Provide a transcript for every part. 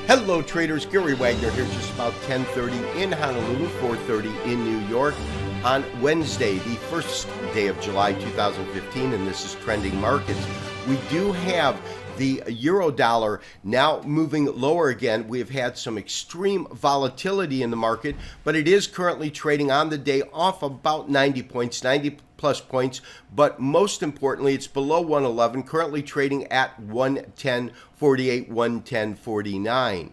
Hello traders, Gary Wagner here, just about 10:30 in Honolulu, 4:30 in New York on Wednesday, the first day of July 2015, and this is Trending Markets. We do have the euro dollar now moving lower again. We have had some extreme volatility in the market, but it is currently trading on the day off about 90 points, 90 plus points, but most importantly, it's below 111, currently trading at 110.48, 110.49.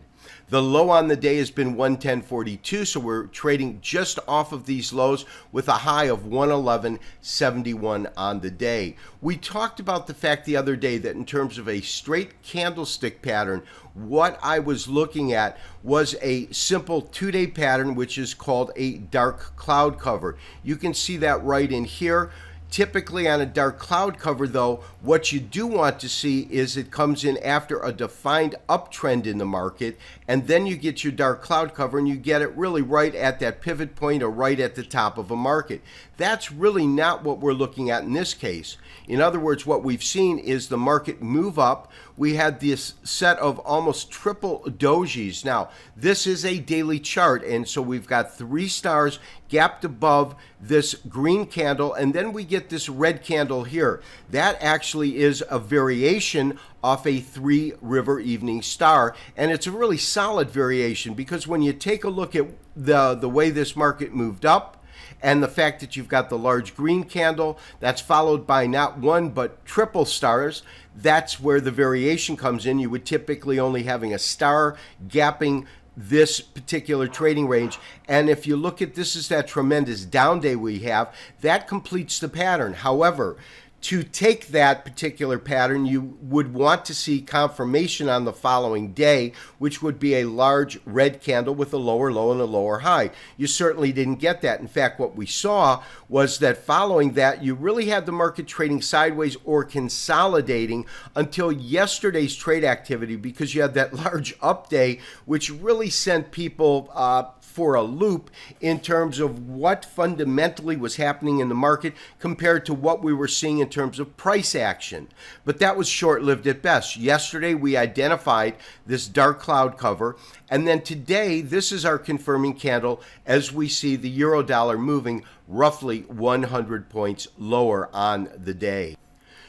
The low on the day has been 110.42, so we're trading just off of these lows with a high of 111.71 on the day. We talked about the fact the other day that in terms of a straight candlestick pattern, what I was looking at was a simple 2-day pattern, which is called a dark cloud cover. You can see that right in here. Typically on a dark cloud cover, though, what you do want to see is it comes in after a defined uptrend in the market, and then you get your dark cloud cover and you get it really right at that pivot point or right at the top of a market. That's really not what we're looking at in this case. In other words, what we've seen is the market move up. We had this set of almost triple dojis. Now, this is a daily chart, and so we've got 3 stars gapped above this green candle, and then we get this red candle here. That actually is a variation off a 3-river evening star, and it's a really solid variation because when you take a look at the way this market moved up, and the fact that you've got the large green candle that's followed by not one but triple stars, that's where the variation comes in. You would typically only having a star gapping this particular trading range, and if you look at this is that tremendous down day we have, that completes the pattern. However, to take that particular pattern, you would want to see confirmation on the following day, which would be a large red candle with a lower low and a lower high. You certainly didn't get that. In fact, what we saw was that following that, you really had the market trading sideways or consolidating until yesterday's trade activity, because you had that large up day, which really sent people for a loop in terms of what fundamentally was happening in the market compared to what we were seeing in terms of price action. But that was short-lived at best. Yesterday we identified this dark cloud cover, and then today this is our confirming candle as we see the euro dollar moving roughly 100 points lower on the day.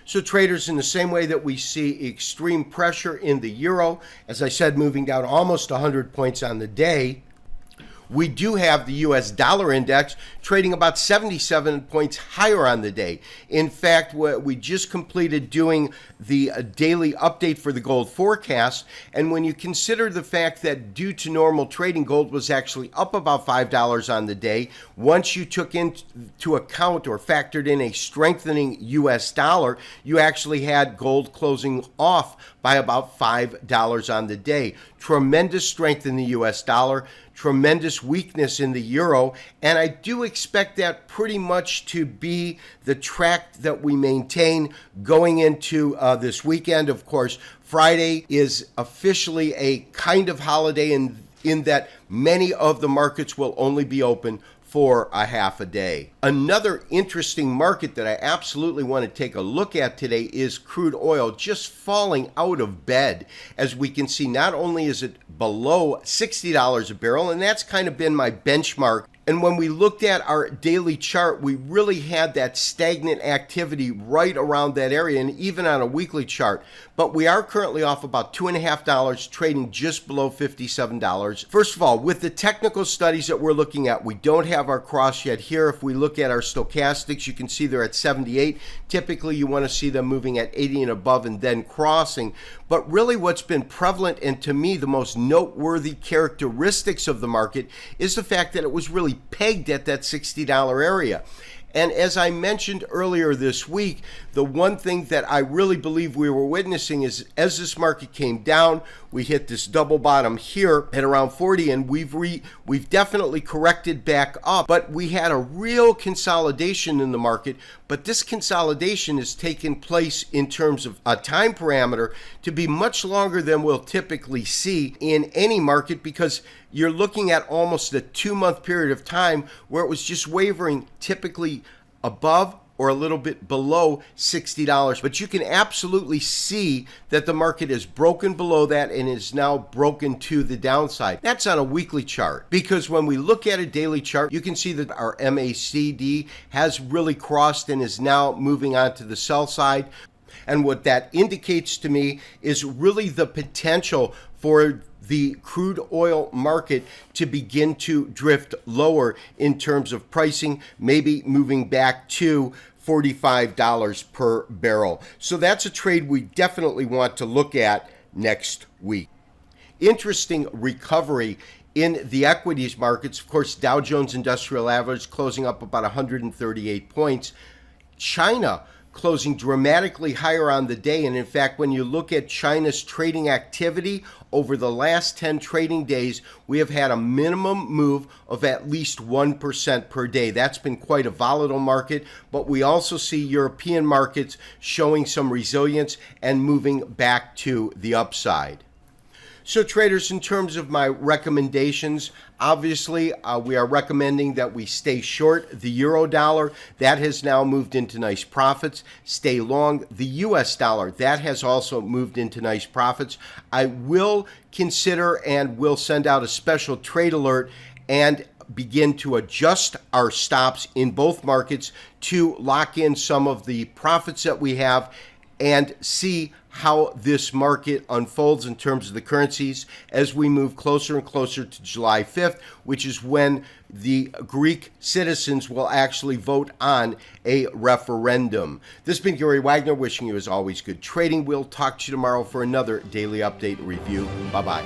So traders, in the same way that we see extreme pressure in the euro, as I said, moving down almost 100 points on the day, we do have the U.S. dollar index trading about 77 points higher on the day. In fact, we just completed doing the daily update for the gold forecast, and when you consider the fact that due to normal trading, gold was actually up about $5 on the day, once you took into account or factored in a strengthening U.S. dollar, you actually had gold closing off by about $5 on the day. Tremendous strength in the U.S. dollar, tremendous weakness in the euro, and I do expect that pretty much to be the track that we maintain going into this weekend. Of course, Friday is officially a kind of holiday in that many of the markets will only be open for a half a day. Another interesting market that I absolutely want to take a look at today is crude oil, just falling out of bed. As we can see, not only is it below $60 a barrel, and that's kind of been my benchmark. And when we looked at our daily chart, we really had that stagnant activity right around that area, and even on a weekly chart. But we are currently off about $2.50, trading just below $57. First of all, with the technical studies that we're looking at, we don't have our cross yet here. If we look at our stochastics, you can see they're at 78. Typically, you want to see them moving at 80 and above and then crossing. But really what's been prevalent, and to me the most noteworthy characteristics of the market, is the fact that it was really pegged at that $60 area. And as I mentioned earlier this week, the one thing that I really believe we were witnessing is as this market came down, we hit this double bottom here at around 40, and we've definitely corrected back up, but we had a real consolidation in the market. But this consolidation has taken place in terms of a time parameter to be much longer than we'll typically see in any market, because you're looking at almost a 2-month period of time where it was just wavering typically above or a little bit below $60. But you can absolutely see that the market has broken below that and is now broken to the downside. That's on a weekly chart, because when we look at a daily chart, you can see that our MACD has really crossed and is now moving on to the sell side. And what that indicates to me is really the potential for the crude oil market to begin to drift lower in terms of pricing, maybe moving back to $45 per barrel. So that's a trade we definitely want to look at next week. Interesting recovery in the equities markets. Of course, Dow Jones Industrial Average closing up about 138 points. China closing dramatically higher on the day. And in fact, when you look at China's trading activity over the last 10 trading days, we have had a minimum move of at least 1% per day. That's been quite a volatile market, but we also see European markets showing some resilience and moving back to the upside. So traders, in terms of my recommendations, obviously we are recommending that we stay short the euro dollar. That has now moved into nice profits. Stay long the US dollar. That has also moved into nice profits. I will consider and will send out a special trade alert and begin to adjust our stops in both markets to lock in some of the profits that we have and see how this market unfolds in terms of the currencies as we move closer and closer to July 5th, which is when the Greek citizens will actually vote on a referendum. This has been Gary Wagner, wishing you as always good trading. We'll talk to you tomorrow for another daily update review. Bye-bye.